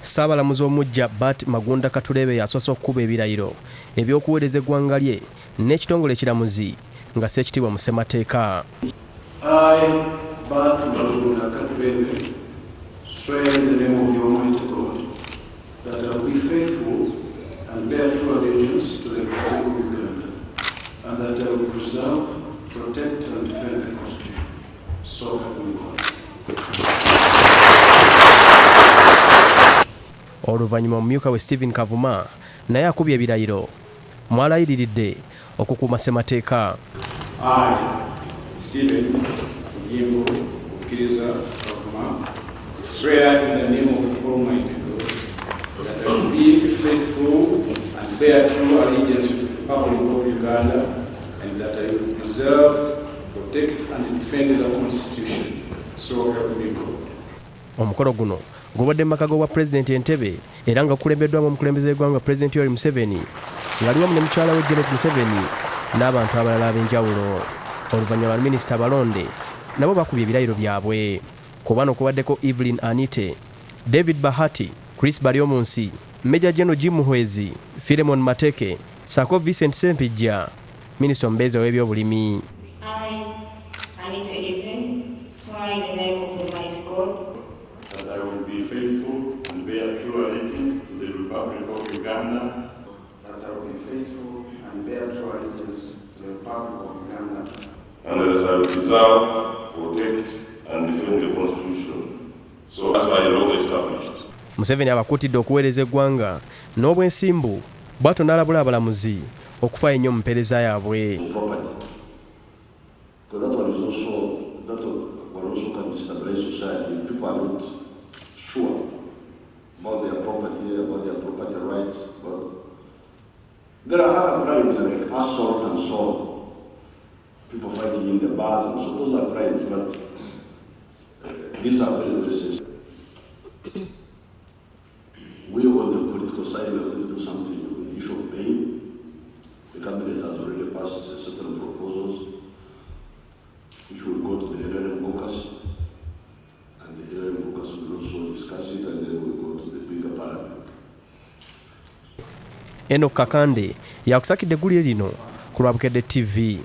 Ssabalamuzi omuggya Bat Magunda Katulebe yasoose okukuba ebirayiro eby'okuweereza eggwanga lye n'ekitongole ekiramuzi nga Ssekitiibwa mu ssemateeka. I, Bat Magunda Katulebe, swear in the name of the Almighty God that I will be faithful and bear true allegiance to the Republic of Uganda, and that I will preserve, protect and defend the Constitution. So help me God. Oluvannyuma omumyuka we Stephen Kavuma naye akubye ebirayiro mwalayiridde okukuuma ssemateeka. I, Stephen Bukedde, Kavuma, swear in the name of the Almighty God that I will be faithful and bear true allegiance to the Republic of Uganda, and that I will preserve, protect and defend the Constitution. So help me God. Omukolo guno gubadde mu maka g'obwa Pulezidenti Entebbe era nga kulembeddwamu omukulembeze w'eggwanga Pulezidenti Museveni ng'ali wamu ne mukyala we Janet Museveni n'abantu abalala ab'enjawulo. Oluvannyuma Minisita abalonde nabo bakubye ebirayiro byabwe. Ku bano kubaddeko Evelyn Anite, David Bahati, Chris Baryomunsi, Major General Jim Muhwezi, Philemon Mateke, Sako Vincent Sempijja, Minisita omubeezi w'ebyobulimi. That I will be faithful and bear true allegiance to the Republic of Uganda. That I will be faithful and bear true allegiance to the Republic of Uganda. And that I will preserve, protect and defend the Constitution. So as by law established. Museveni abakuutidde okuweereza eggwanga n'obwensimbu bw'atyo n'alabula abalamuzi okufaayo ennyo mu mpeereza yaabwe. People are not sure about their property rights, but there are other crimes like assault and so on. People fighting in the bars and so those are crimes, but these are very, very sensitive. We on the political side are going to do something with the issue of bail. The cabinet has already passed certain proposals which will go to the LLM caucus. The LLM caucus will also discuss it, and then we'll go to the bigger parliament. Eno Kakande yakusakidde eggulire lino ku lwa Bukedde TV.